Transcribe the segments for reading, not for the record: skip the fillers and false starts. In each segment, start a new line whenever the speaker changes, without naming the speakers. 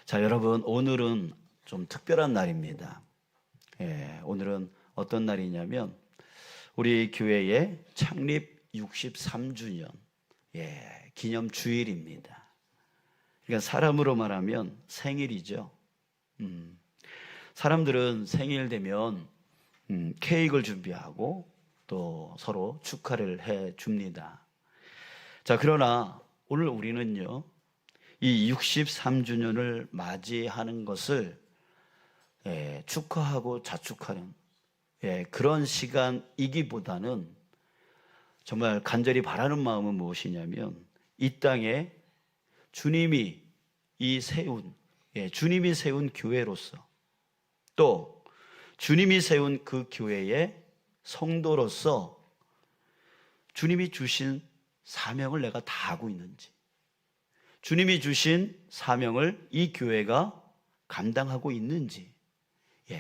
자, 여러분, 오늘은 좀 특별한 날입니다. 오늘은 어떤 날이냐면 우리 교회의 창립 63주년 기념 주일입니다. 그러니까 사람으로 말하면 생일이죠. 사람들은 생일 되면 케이크를 준비하고 또 서로 축하를 해 줍니다. 자, 그러나 오늘 우리는요, 이 63주년을 맞이하는 것을 축하하고 자축하는 그런 시간이기보다는 정말 간절히 바라는 마음은 무엇이냐면 이 땅에 주님이 세운 교회로서 또 주님이 세운 그 교회의 성도로서 주님이 주신 사명을 내가 다 하고 있는지, 주님이 주신 사명을 이 교회가 감당하고 있는지,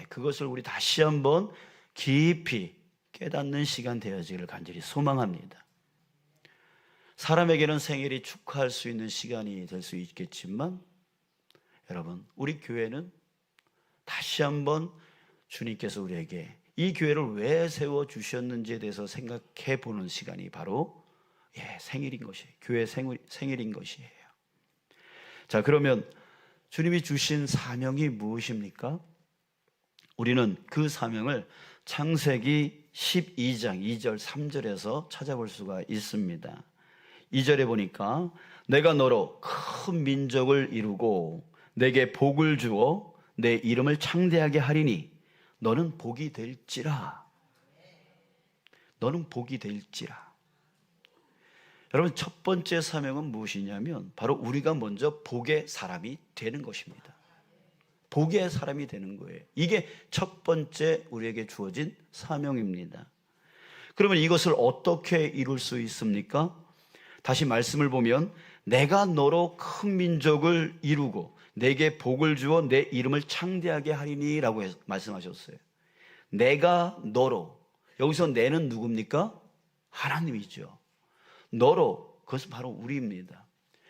그것을 우리 다시 한번 깊이 깨닫는 시간 되어지기를 간절히 소망합니다. 사람에게는 생일이 축하할 수 있는 시간이 될 수 있겠지만 여러분, 우리 교회는 다시 한번 주님께서 우리에게 이 교회를 왜 세워주셨는지에 대해서 생각해 보는 시간이 바로 생일인 것이에요. 교회 생일인 것이에요. 자, 그러면 주님이 주신 사명이 무엇입니까? 우리는 그 사명을 창세기 12장 2절 3절에서 찾아볼 수가 있습니다. 2절에 보니까 내가 너로 큰 민족을 이루고 내게 복을 주어 내 이름을 창대하게 하리니 너는 복이 될지라. 너는 복이 될지라. 여러분, 첫 번째 사명은 무엇이냐면 바로 우리가 먼저 복의 사람이 되는 것입니다. 복의 사람이 되는 거예요. 이게 첫 번째 우리에게 주어진 사명입니다. 그러면 이것을 어떻게 이룰 수 있습니까? 다시 말씀을 보면 내가 너로 큰 민족을 이루고 내게 복을 주어 내 이름을 창대하게 하리니 라고 말씀하셨어요. 내가 너로, 여기서 내는 누굽니까? 하나님이죠. 너로, 그것은 바로 우리입니다.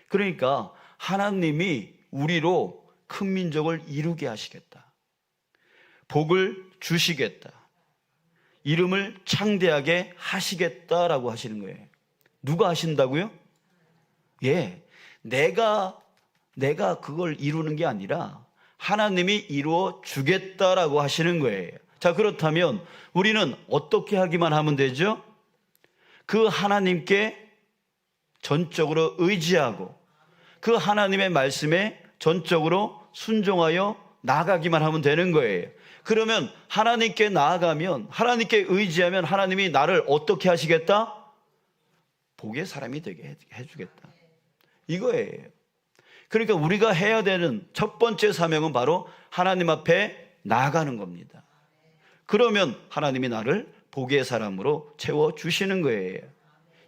그러니까 하나님이 우리로 큰 민족을 이루게 하시겠다, 복을 주시겠다, 이름을 창대하게 하시겠다라고 하시는 거예요. 누가 하신다고요? 내가 그걸 이루는 게 아니라 하나님이 이루어 주겠다라고 하시는 거예요. 자, 그렇다면 우리는 어떻게 하기만 하면 되죠? 그 하나님께 전적으로 의지하고 그 하나님의 말씀에 전적으로 순종하여 나아가기만 하면 되는 거예요. 그러면 하나님께 나아가면, 하나님께 의지하면 하나님이 나를 어떻게 하시겠다? 복의 사람이 되게 해주겠다, 이거예요. 그러니까 우리가 해야 되는 첫 번째 사명은 바로 하나님 앞에 나아가는 겁니다. 그러면 하나님이 나를 복의 사람으로 채워주시는 거예요.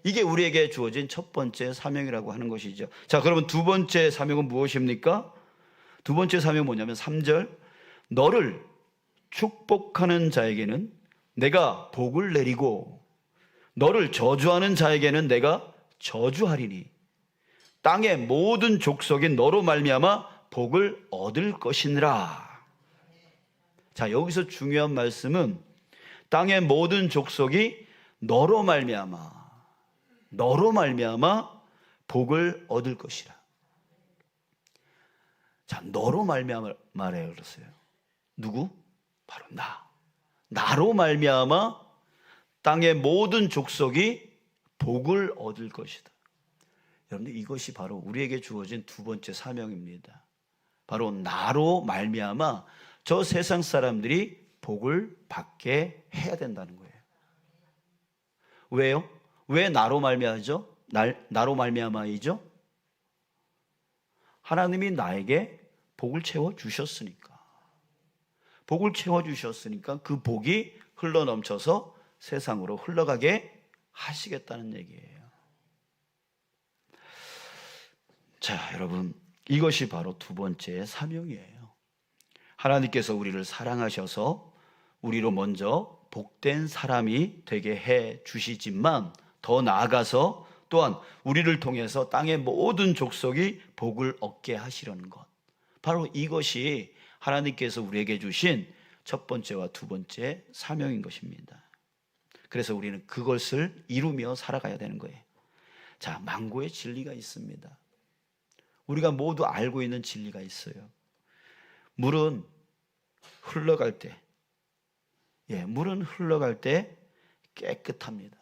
이게 우리에게 주어진 첫 번째 사명이라고 하는 것이죠. 자, 그러면 두 번째 사명은 무엇입니까? 두 번째 사명은 뭐냐면 3절, 너를 축복하는 자에게는 내가 복을 내리고 너를 저주하는 자에게는 내가 저주하리니 땅의 모든 족속이 너로 말미암아 복을 얻을 것이니라. 자, 여기서 중요한 말씀은 땅의 모든 족속이 너로 말미암아 복을 얻을 것이라. 자, 너로 말미암아 말해요 그랬어요. 누구? 바로 나로 말미암아 땅의 모든 족속이 복을 얻을 것이다. 여러분들, 이것이 바로 우리에게 주어진 두 번째 사명입니다. 바로 나로 말미암아 저 세상 사람들이 복을 받게 해야 된다는 거예요. 왜요? 왜 나로 말미암아죠? 나로 말미암아이죠? 하나님이 나에게 복을 채워 주셨으니까. 복을 채워 주셨으니까 그 복이 흘러 넘쳐서 세상으로 흘러가게 하시겠다는 얘기예요. 자, 여러분, 이것이 바로 두 번째 사명이에요. 하나님께서 우리를 사랑하셔서 우리로 먼저 복된 사람이 되게 해 주시지만 더 나아가서 또한 우리를 통해서 땅의 모든 족속이 복을 얻게 하시려는 것, 바로 이것이 하나님께서 우리에게 주신 첫 번째와 두 번째 사명인 것입니다. 그래서 우리는 그것을 이루며 살아가야 되는 거예요. 자, 망고의 진리가 있습니다. 우리가 모두 알고 있는 진리가 있어요. 물은 흘러갈 때, 물은 흘러갈 때 깨끗합니다.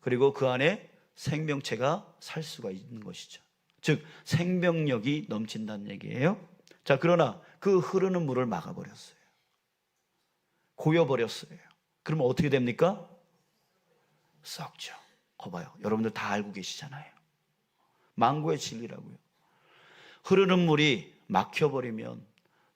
그리고 그 안에 생명체가 살 수가 있는 것이죠. 즉 생명력이 넘친다는 얘기예요. 자, 그러나 그 흐르는 물을 막아버렸어요. 고여버렸어요. 그러면 어떻게 됩니까? 썩죠. 거봐요. 여러분들 다 알고 계시잖아요. 망고의 진리라고요. 흐르는 물이 막혀버리면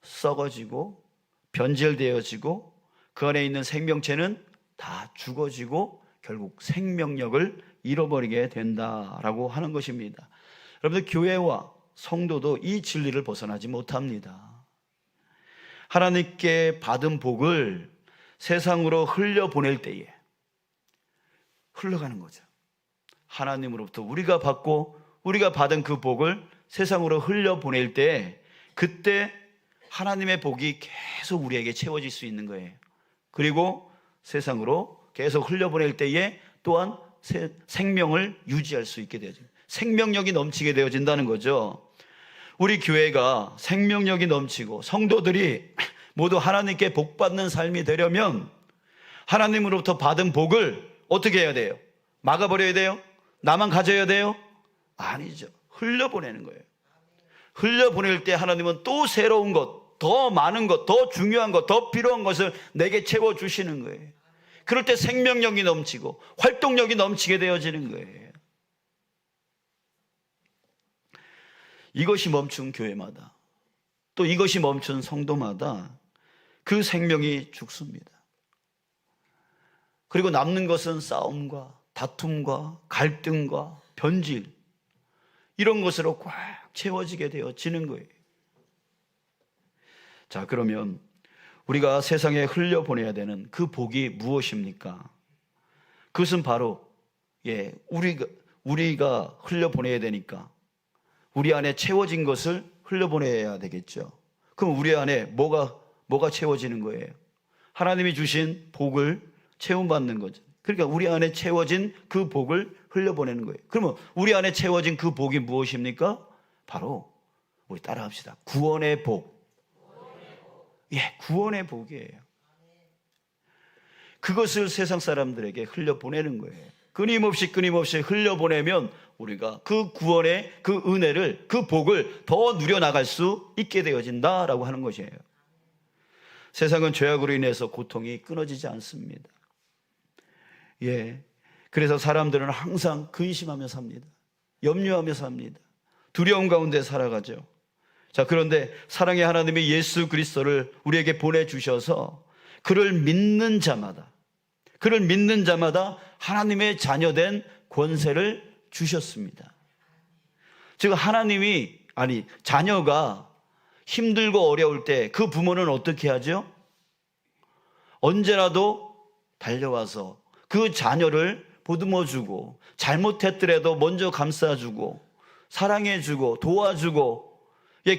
썩어지고 변질되어지고 그 안에 있는 생명체는 다 죽어지고 결국 생명력을 잃어버리게 된다라고 하는 것입니다. 여러분들, 교회와 성도도 이 진리를 벗어나지 못합니다. 하나님께 받은 복을 세상으로 흘려보낼 때에 흘러가는 거죠. 하나님으로부터 우리가 받고 우리가 받은 그 복을 세상으로 흘려보낼 때, 그때 하나님의 복이 계속 우리에게 채워질 수 있는 거예요. 그리고 세상으로 계속 흘려보낼 때에 또한 생명을 유지할 수 있게 되어집니다. 생명력이 넘치게 되어진다는 거죠. 우리 교회가 생명력이 넘치고 성도들이 모두 하나님께 복받는 삶이 되려면 하나님으로부터 받은 복을 어떻게 해야 돼요? 막아버려야 돼요? 나만 가져야 돼요? 아니죠. 흘려보내는 거예요. 흘려보낼 때 하나님은 또 새로운 것, 더 많은 것, 더 중요한 것, 더 필요한 것을 내게 채워주시는 거예요. 그럴 때 생명력이 넘치고 활동력이 넘치게 되어지는 거예요. 이것이 멈춘 교회마다, 또 이것이 멈춘 성도마다 그 생명이 죽습니다. 그리고 남는 것은 싸움과 다툼과 갈등과 변질, 이런 것으로 꽉 채워지게 되어지는 거예요. 자, 그러면 우리가 세상에 흘려보내야 되는 그 복이 무엇입니까? 그것은 바로 우리가 흘려보내야 되니까 우리 안에 채워진 것을 흘려보내야 되겠죠. 그럼 우리 안에 뭐가 채워지는 거예요? 하나님이 주신 복을 채움받는 거죠. 그러니까 우리 안에 채워진 그 복을 흘려보내는 거예요. 그러면 우리 안에 채워진 그 복이 무엇입니까? 바로 우리 따라합시다. 구원의 복. 구원의 복이에요. 그것을 세상 사람들에게 흘려보내는 거예요. 끊임없이 흘려보내면 우리가 그 구원의 그 은혜를, 그 복을 더 누려나갈 수 있게 되어진다라고 하는 것이에요. 세상은 죄악으로 인해서 고통이 끊어지지 않습니다. 그래서 사람들은 항상 근심하며 삽니다. 염려하며 삽니다. 두려움 가운데 살아가죠. 자, 그런데 사랑의 하나님이 예수 그리스도를 우리에게 보내주셔서 그를 믿는 자마다 하나님의 자녀된 권세를 주셨습니다. 즉 자녀가 힘들고 어려울 때 그 부모는 어떻게 하죠? 언제라도 달려와서 그 자녀를 보듬어주고, 잘못했더라도 먼저 감싸주고 사랑해주고 도와주고,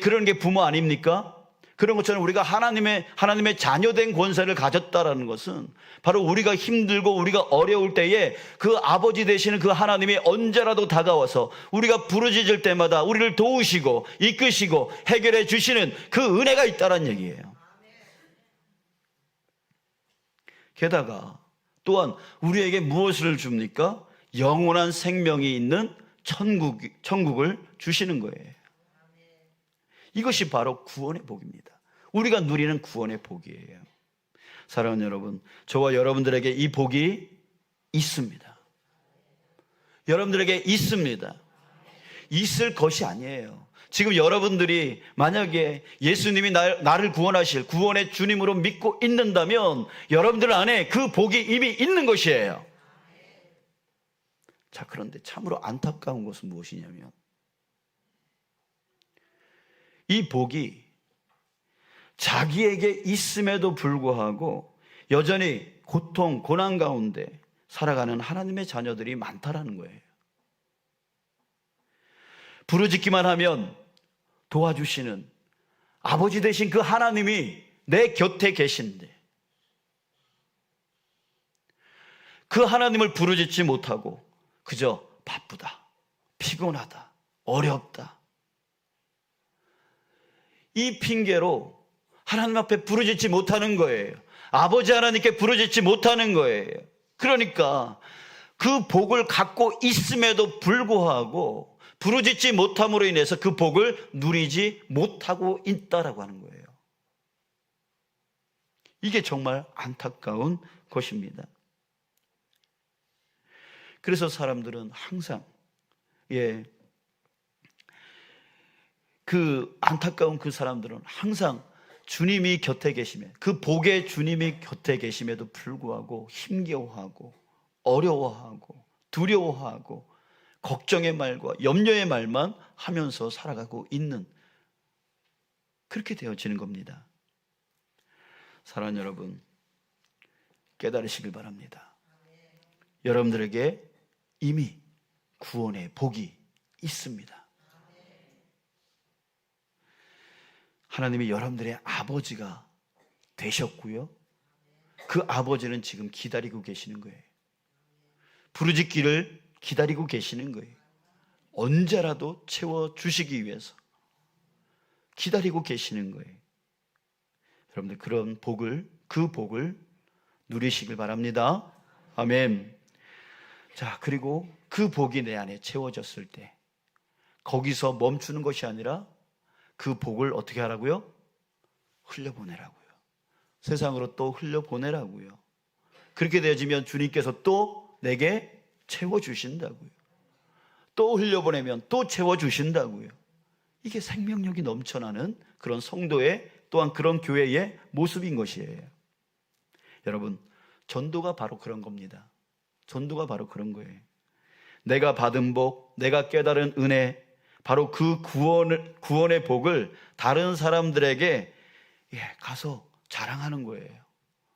그런 게 부모 아닙니까? 그런 것처럼 우리가 하나님의 자녀된 권세를 가졌다라는 것은 바로 우리가 힘들고 우리가 어려울 때에 그 아버지 되시는 그 하나님이 언제라도 다가와서 우리가 부르짖을 때마다 우리를 도우시고 이끄시고 해결해 주시는 그 은혜가 있다는 얘기예요. 게다가 또한 우리에게 무엇을 줍니까? 영원한 생명이 있는 천국을 주시는 거예요. 이것이 바로 구원의 복입니다. 우리가 누리는 구원의 복이에요. 사랑하는 여러분, 저와 여러분들에게 이 복이 있습니다. 여러분들에게 있습니다. 있을 것이 아니에요. 지금 여러분들이 만약에 예수님이 나를 구원하실 구원의 주님으로 믿고 있는다면 여러분들 안에 그 복이 이미 있는 것이에요. 자, 그런데 참으로 안타까운 것은 무엇이냐면 이 복이 자기에게 있음에도 불구하고 여전히 고통, 고난 가운데 살아가는 하나님의 자녀들이 많다라는 거예요. 부르짖기만 하면 도와주시는 아버지 되신 그 하나님이 내 곁에 계신데 그 하나님을 부르짖지 못하고 그저 바쁘다, 피곤하다, 어렵다, 이 핑계로 하나님 앞에 부르짖지 못하는 거예요. 아버지 하나님께 부르짖지 못하는 거예요. 그러니까 그 복을 갖고 있음에도 불구하고 부르짖지 못함으로 인해서 그 복을 누리지 못하고 있다라고 하는 거예요. 이게 정말 안타까운 것입니다. 그래서 사람들은 항상 그 안타까운 그 사람들은 항상 주님이 곁에 계시면, 그 복의 주님이 곁에 계심에도 불구하고 힘겨워하고 어려워하고 두려워하고 걱정의 말과 염려의 말만 하면서 살아가고 있는, 그렇게 되어지는 겁니다. 사랑하는 여러분, 깨달으시길 바랍니다. 여러분들에게 이미 구원의 복이 있습니다. 하나님이 여러분들의 아버지가 되셨고요, 그 아버지는 지금 기다리고 계시는 거예요. 부르짖기를 기다리고 계시는 거예요. 언제라도 채워주시기 위해서 기다리고 계시는 거예요. 여러분들 그런 복을, 그 복을 누리시길 바랍니다. 아멘. 자, 그리고 그 복이 내 안에 채워졌을 때 거기서 멈추는 것이 아니라 그 복을 어떻게 하라고요? 흘려보내라고요. 세상으로 또 흘려보내라고요. 그렇게 되어지면 주님께서 또 내게 채워주신다고요. 또 흘려보내면 또 채워주신다고요. 이게 생명력이 넘쳐나는 그런 성도의, 또한 그런 교회의 모습인 것이에요. 여러분, 전도가 바로 그런 겁니다. 전도가 바로 그런 거예요. 내가 받은 복, 내가 깨달은 은혜, 바로 그 구원의 복을 다른 사람들에게 가서 자랑하는 거예요.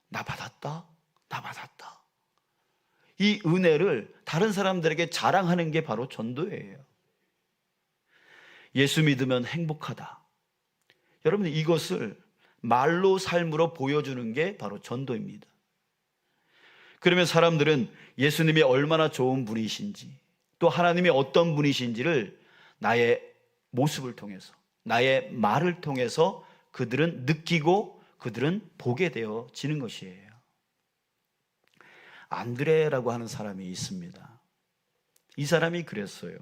나 받았다, 나 받았다. 이 은혜를 다른 사람들에게 자랑하는 게 바로 전도예요. 예수 믿으면 행복하다. 여러분, 이것을 말로 삶으로 보여주는 게 바로 전도입니다. 그러면 사람들은 예수님이 얼마나 좋은 분이신지, 또 하나님이 어떤 분이신지를 나의 모습을 통해서, 나의 말을 통해서 그들은 느끼고 그들은 보게 되어지는 것이에요. 안드레라고 하는 사람이 있습니다. 이 사람이 그랬어요.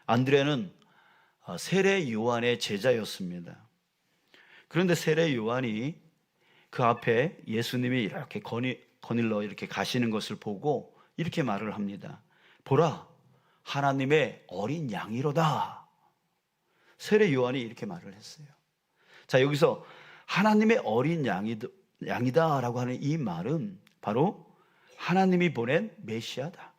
안드레는 세례 요한의 제자였습니다. 그런데 세례 요한이 그 앞에 예수님이 이렇게 거닐러 이렇게 가시는 것을 보고 이렇게 말을 합니다. 보라, 하나님의 어린 양이로다. 세례 요한이 이렇게 말을 했어요. 자, 여기서 하나님의 어린 양이다라고 하는 이 말은 바로 하나님이 보낸 메시아다,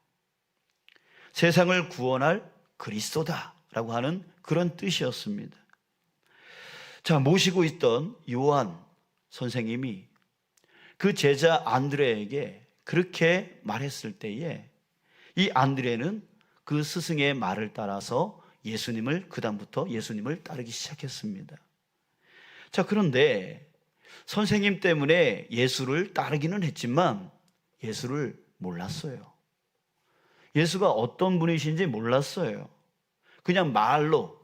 세상을 구원할 그리스도다라고 하는 그런 뜻이었습니다. 자, 모시고 있던 요한 선생님이 그 제자 안드레에게 그렇게 말했을 때에 이 안드레는 그 스승의 말을 따라서 그다음부터 예수님을 따르기 시작했습니다. 자, 그런데 선생님 때문에 예수를 따르기는 했지만 예수를 몰랐어요. 예수가 어떤 분이신지 몰랐어요. 그냥 말로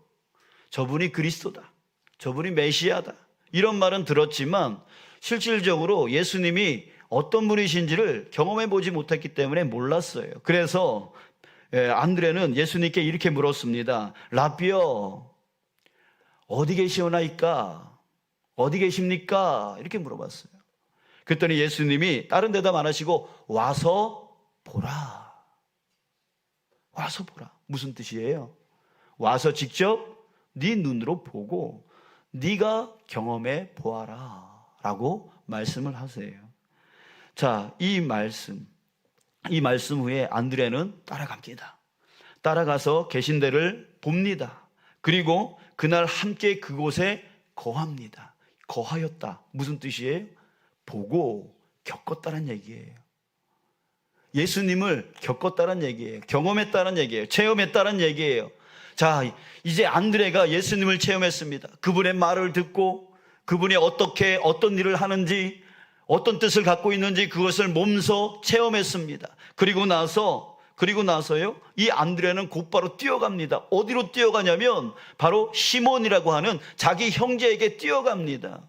저분이 그리스도다, 저분이 메시아다, 이런 말은 들었지만 실질적으로 예수님이 어떤 분이신지를 경험해 보지 못했기 때문에 몰랐어요. 그래서 안드레는 예수님께 이렇게 물었습니다. 라비여, 어디 계시오나이까? 어디 계십니까? 이렇게 물어봤어요. 그랬더니 예수님이 다른 대답 안 하시고 와서 보라. 와서 보라. 무슨 뜻이에요? 와서 직접 네 눈으로 보고 네가 경험해 보아라 라고 말씀을 하세요. 자, 이 말씀 후에 안드레는 따라갑니다. 따라가서 계신 데를 봅니다. 그리고 그날 함께 그곳에 거합니다. 거하였다. 무슨 뜻이에요? 보고 겪었다는 얘기예요. 예수님을 겪었다는 얘기예요. 경험했다는 얘기예요. 체험했다는 얘기예요. 자, 이제 안드레가 예수님을 체험했습니다. 그분의 말을 듣고 그분이 어떻게 어떤 일을 하는지, 어떤 뜻을 갖고 있는지 그것을 몸소 체험했습니다. 그리고 나서요, 이 안드레는 곧바로 뛰어갑니다. 어디로 뛰어가냐면 바로 시몬이라고 하는 자기 형제에게 뛰어갑니다.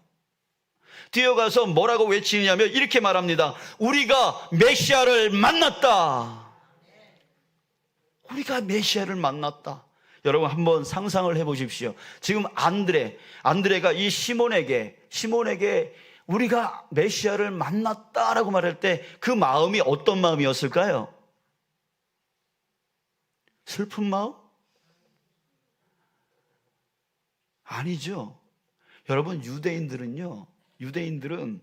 뛰어가서 뭐라고 외치냐면 이렇게 말합니다. 우리가 메시아를 만났다. 우리가 메시아를 만났다. 여러분 한번 상상을 해보십시오. 지금 안드레가 이 시몬에게 우리가 메시아를 만났다라고 말할 때 그 마음이 어떤 마음이었을까요? 슬픈 마음? 아니죠. 여러분 유대인들은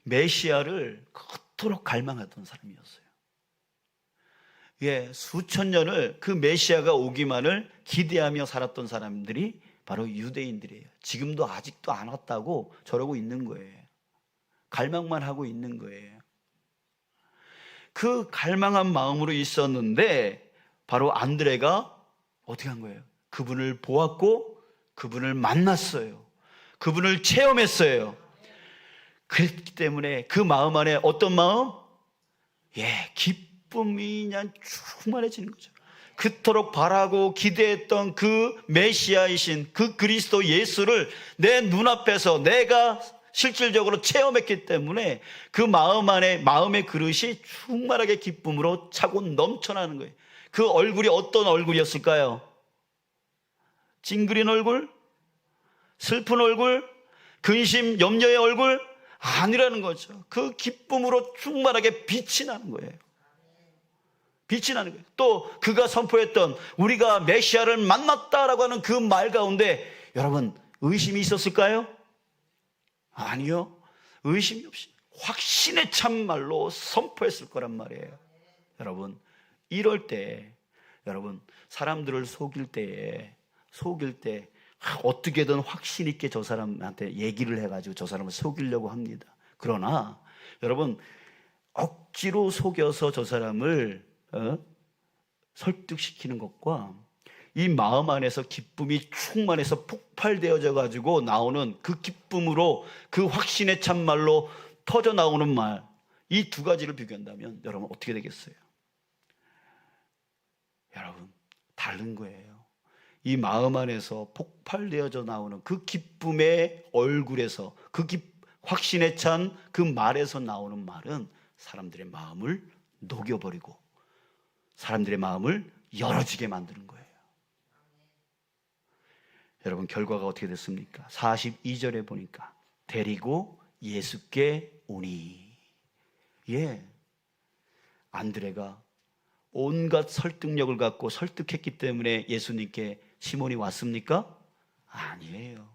메시아를 그토록 갈망하던 사람이었어요. 예, 수천 년을 그 메시아가 오기만을 기대하며 살았던 사람들이 바로 유대인들이에요. 지금도 아직도 안 왔다고 저러고 있는 거예요. 갈망만 하고 있는 거예요. 그 갈망한 마음으로 있었는데 바로 안드레가 어떻게 한 거예요? 그분을 보았고 그분을 만났어요. 그분을 체험했어요. 그랬기 때문에 그 마음 안에 어떤 마음? 기쁨이 그냥 충만해지는 거죠. 그토록 바라고 기대했던 그 메시아이신 그 그리스도 예수를 내 눈앞에서 내가 실질적으로 체험했기 때문에 그 마음 안에 마음의 그릇이 충만하게 기쁨으로 차고 넘쳐나는 거예요. 그 얼굴이 어떤 얼굴이었을까요? 찡그린 얼굴? 슬픈 얼굴? 근심, 염려의 얼굴? 아니라는 거죠. 그 기쁨으로 충만하게 빛이 나는 거예요. 빛이 나는 거예요. 또 그가 선포했던 우리가 메시아를 만났다라고 하는 그 말 가운데 여러분 의심이 있었을까요? 아니요. 의심이 없이 확신의 참말로 선포했을 거란 말이에요. 여러분 이럴 때 여러분 사람들을 속일 때 어떻게든 확신 있게 저 사람한테 얘기를 해가지고 저 사람을 속이려고 합니다. 그러나 여러분 억지로 속여서 저 사람을 설득시키는 것과 이 마음 안에서 기쁨이 충만해서 폭발되어져 가지고 나오는 그 기쁨으로 그 확신의 참말로 터져 나오는 말, 이 두 가지를 비교한다면 여러분 어떻게 되겠어요? 여러분 다른 거예요. 이 마음 안에서 폭발되어져 나오는 그 기쁨의 얼굴에서 그 확신에 찬 그 말에서 나오는 말은 사람들의 마음을 녹여버리고 사람들의 마음을 열어지게 만드는 거예요. 여러분 결과가 어떻게 됐습니까? 42절에 보니까 데리고 예수께 오니. 안드레가 온갖 설득력을 갖고 설득했기 때문에 예수님께 시몬이 왔습니까? 아니에요.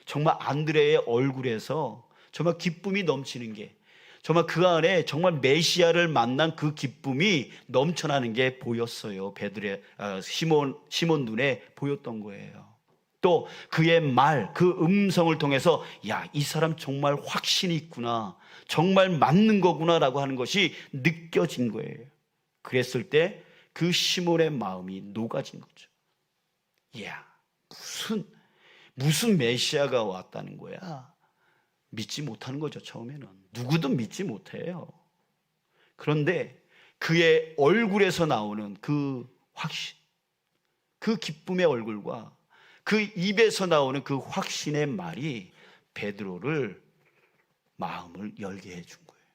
정말 안드레의 얼굴에서 정말 기쁨이 넘치는 게 정말 그 안에 정말 메시아를 만난 그 기쁨이 넘쳐나는 게 보였어요. 시몬 눈에 보였던 거예요. 또 그의 말, 그 음성을 통해서 이 사람 정말 확신이 있구나, 정말 맞는 거구나라고 하는 것이 느껴진 거예요. 그랬을 때 그 시몬의 마음이 녹아진 거죠. 무슨 메시아가 왔다는 거야? 믿지 못하는 거죠. 처음에는 누구도 믿지 못해요. 그런데 그의 얼굴에서 나오는 그 확신, 그 기쁨의 얼굴과 그 입에서 나오는 그 확신의 말이 베드로를 마음을 열게 해준 거예요.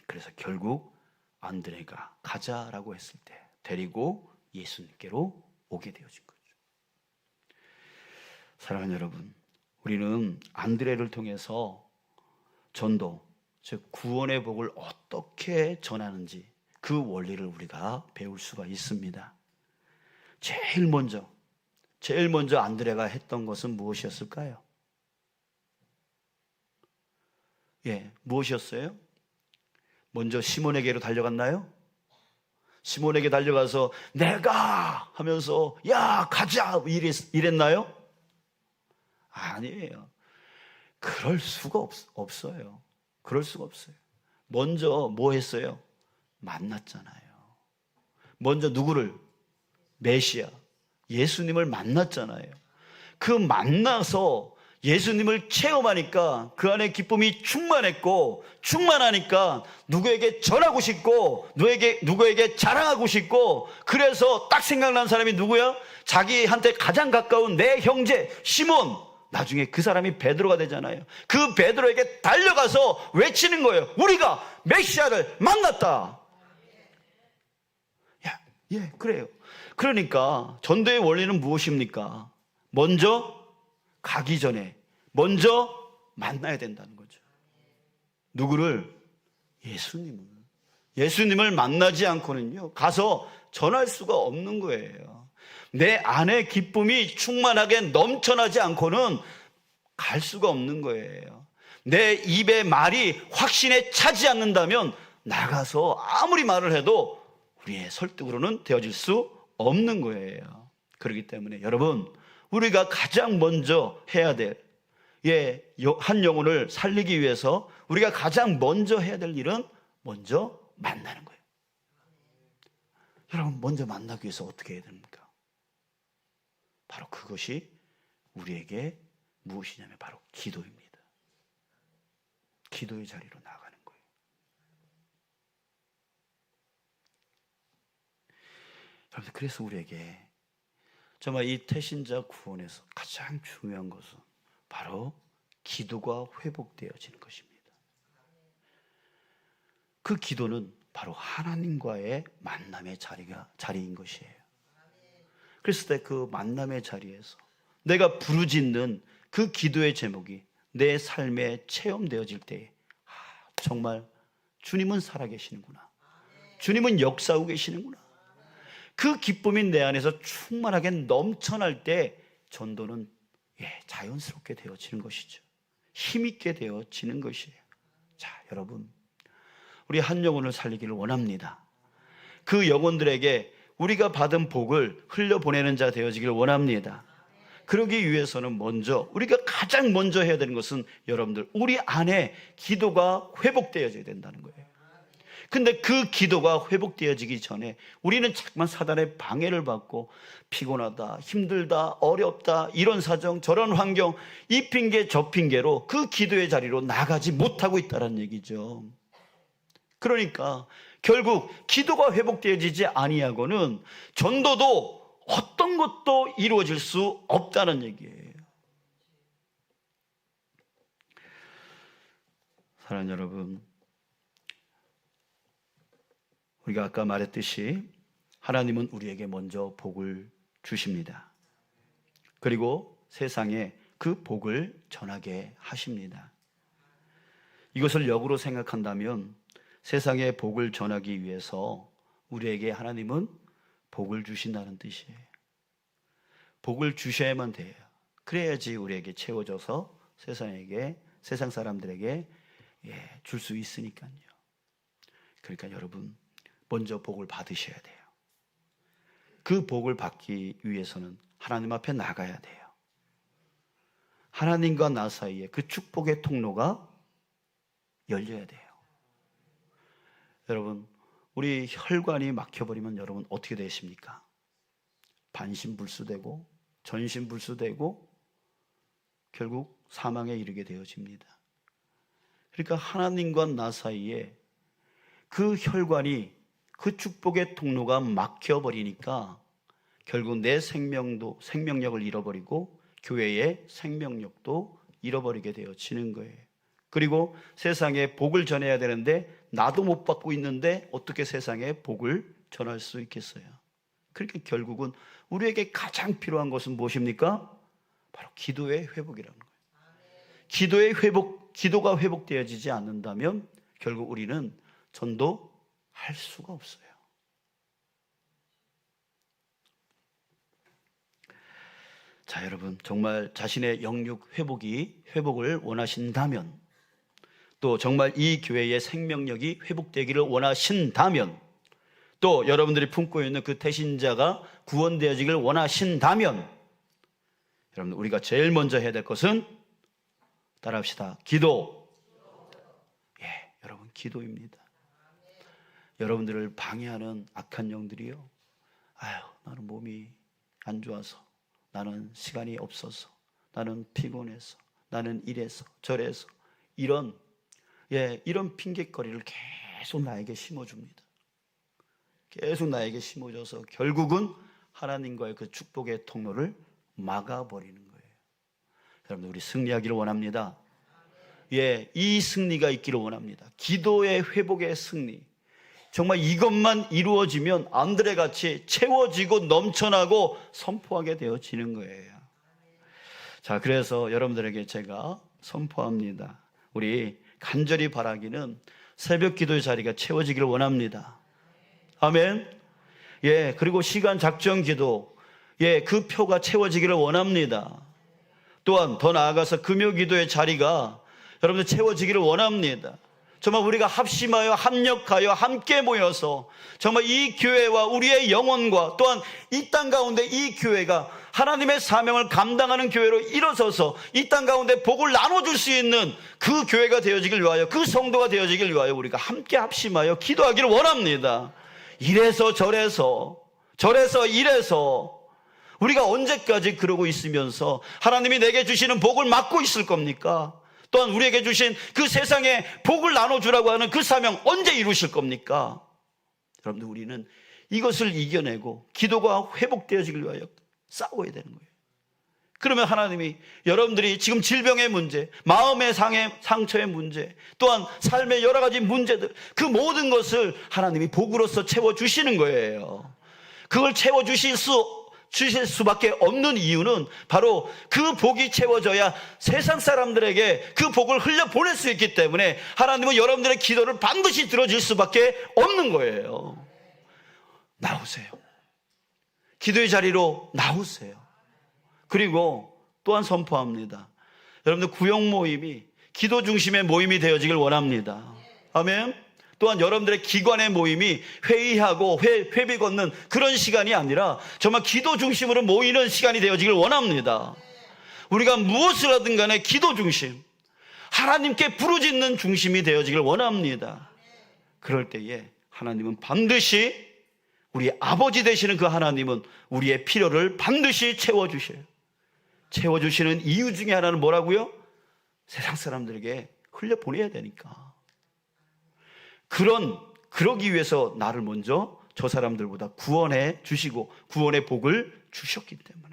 그래서 결국 안드레가 가자라고 했을 때 데리고 예수님께로 오게 되어진 거죠. 사랑하는 여러분, 우리는 안드레를 통해서 전도, 즉 구원의 복을 어떻게 전하는지 그 원리를 우리가 배울 수가 있습니다. 제일 먼저 안드레가 했던 것은 무엇이었을까요? 무엇이었어요? 먼저 시몬에게로 달려갔나요? 시몬에게 달려가서 내가 하면서 가자 이랬나요? 아니에요. 그럴 수가 없어요. 그럴 수가 없어요. 먼저 뭐 했어요? 만났잖아요. 먼저 누구를? 메시아, 예수님을 만났잖아요. 그 만나서 예수님을 체험하니까 그 안에 기쁨이 충만했고, 충만하니까 누구에게 전하고 싶고 누구에게 자랑하고 싶고, 그래서 딱 생각난 사람이 누구야? 자기한테 가장 가까운 내 형제 시몬. 나중에 그 사람이 베드로가 되잖아요. 그 베드로에게 달려가서 외치는 거예요. 우리가 메시아를 만났다. 예, 그래요. 그러니까 전도의 원리는 무엇입니까? 먼저 가기 전에 먼저 만나야 된다는 거죠. 누구를? 예수님을 만나지 않고는요, 가서 전할 수가 없는 거예요. 내 안에 기쁨이 충만하게 넘쳐나지 않고는 갈 수가 없는 거예요. 내 입의 말이 확신에 차지 않는다면 나가서 아무리 말을 해도 우리의 설득으로는 되어질 수 없는 거예요. 그렇기 때문에 여러분, 우리가 가장 먼저 해야 될, 한 영혼을 살리기 위해서 우리가 가장 먼저 해야 될 일은 먼저 만나는 거예요. 여러분, 먼저 만나기 위해서 어떻게 해야 됩니까? 바로 그것이 우리에게 무엇이냐면 바로 기도입니다. 기도의 자리로 나가는 거예요. 여러분, 그래서 우리에게 정말 이 태신자 구원에서 가장 중요한 것은 바로 기도가 회복되어지는 것입니다. 그 기도는 바로 하나님과의 만남의 자리인 것이에요. 그랬을 때 그 만남의 자리에서 내가 부르짖는 그 기도의 제목이 내 삶에 체험되어질 때, 정말 주님은 살아계시는구나, 주님은 역사하고 계시는구나, 그 기쁨이 내 안에서 충만하게 넘쳐날 때 전도는 자연스럽게 되어지는 것이죠. 힘있게 되어지는 것이에요. 자, 여러분, 우리 한 영혼을 살리기를 원합니다. 그 영혼들에게 우리가 받은 복을 흘려보내는 자 되어지기를 원합니다. 그러기 위해서는 먼저, 우리가 가장 먼저 해야 되는 것은 여러분들, 우리 안에 기도가 회복되어져야 된다는 거예요. 근데 그 기도가 회복되어지기 전에 우리는 자꾸만 사단의 방해를 받고 피곤하다, 힘들다, 어렵다, 이런 사정 저런 환경, 이 핑계 저 핑계로 그 기도의 자리로 나가지 못하고 있다는 얘기죠. 그러니까 결국 기도가 회복되어지지 아니하고는 전도도 어떤 것도 이루어질 수 없다는 얘기예요. 사랑하는 여러분, 우리가 아까 말했듯이 하나님은 우리에게 먼저 복을 주십니다. 그리고 세상에 그 복을 전하게 하십니다. 이것을 역으로 생각한다면 세상에 복을 전하기 위해서 우리에게 하나님은 복을 주신다는 뜻이에요. 복을 주셔야만 돼요. 그래야지 우리에게 채워져서 세상 사람들에게 줄 수 있으니까요. 그러니까 여러분, 먼저 복을 받으셔야 돼요. 그 복을 받기 위해서는 하나님 앞에 나가야 돼요. 하나님과 나 사이에 그 축복의 통로가 열려야 돼요. 여러분, 우리 혈관이 막혀버리면 여러분 어떻게 되십니까? 반신불수되고 전신불수되고 결국 사망에 이르게 되어집니다. 그러니까 하나님과 나 사이에 그 혈관이, 그 축복의 통로가 막혀버리니까 결국 내 생명력을 잃어버리고 교회의 생명력도 잃어버리게 되어지는 거예요. 그리고 세상에 복을 전해야 되는데 나도 못 받고 있는데 어떻게 세상에 복을 전할 수 있겠어요? 그러니까 결국은 우리에게 가장 필요한 것은 무엇입니까? 바로 기도의 회복이라는 거예요. 기도가 회복되어지지 않는다면 결국 우리는 전도할 수가 없어요. 자, 여러분, 정말 자신의 영육 회복을 원하신다면, 또 정말 이 교회의 생명력이 회복되기를 원하신다면, 또 여러분들이 품고 있는 그 태신자가 구원되어지기를 원하신다면, 여러분, 우리가 제일 먼저 해야 될 것은 따라합시다. 기도. 여러분, 기도입니다. 여러분들을 방해하는 악한 영들이요, 나는 몸이 안 좋아서, 나는 시간이 없어서, 나는 피곤해서, 나는 이래서 저래서, 이런 핑계거리를 계속 나에게 심어줍니다. 계속 나에게 심어줘서 결국은 하나님과의 그 축복의 통로를 막아버리는 거예요. 여러분들, 우리 승리하기를 원합니다. 이 승리가 있기를 원합니다. 기도의 회복의 승리. 정말 이것만 이루어지면 안드레같이 채워지고 넘쳐나고 선포하게 되어지는 거예요. 자, 그래서 여러분들에게 제가 선포합니다. 우리 간절히 바라기는 새벽 기도의 자리가 채워지기를 원합니다. 아멘. 그리고 시간 작정 기도, 그 표가 채워지기를 원합니다. 또한 더 나아가서 금요 기도의 자리가 여러분들 채워지기를 원합니다. 정말 우리가 합심하여 합력하여 함께 모여서 정말 이 교회와 우리의 영혼과 또한 이 땅 가운데 이 교회가 하나님의 사명을 감당하는 교회로 일어서서 이 땅 가운데 복을 나눠줄 수 있는 그 교회가 되어지길 위하여, 그 성도가 되어지길 위하여 우리가 함께 합심하여 기도하기를 원합니다. 이래서 저래서 이래서 우리가 언제까지 그러고 있으면서 하나님이 내게 주시는 복을 막고 있을 겁니까? 또한 우리에게 주신 그 세상에 복을 나눠주라고 하는 그 사명 언제 이루실 겁니까? 여러분들, 우리는 이것을 이겨내고 기도가 회복되어지길 위하여 싸워야 되는 거예요. 그러면 하나님이 여러분들이 지금 질병의 문제, 마음의 상처의 문제, 또한 삶의 여러 가지 문제들, 그 모든 것을 하나님이 복으로서 채워주시는 거예요. 그걸 채워주실 수밖에 없는 이유는 바로 그 복이 채워져야 세상 사람들에게 그 복을 흘려보낼 수 있기 때문에 하나님은 여러분들의 기도를 반드시 들어줄 수밖에 없는 거예요. 나오세요. 기도의 자리로 나오세요. 그리고 또한 선포합니다. 여러분들, 구역 모임이 기도 중심의 모임이 되어지길 원합니다. 아멘. 또한 여러분들의 기관의 모임이 회의하고 회비 걷는 그런 시간이 아니라 정말 기도 중심으로 모이는 시간이 되어지길 원합니다. 우리가 무엇을 하든 간에 기도 중심, 하나님께 부르짖는 중심이 되어지길 원합니다. 그럴 때에 하나님은 반드시, 우리 아버지 되시는 그 하나님은 우리의 필요를 반드시 채워주셔요. 채워주시는 이유 중에 하나는 뭐라고요? 세상 사람들에게 흘려보내야 되니까. 그러기 위해서 나를 먼저 저 사람들보다 구원해 주시고 구원의 복을 주셨기 때문에.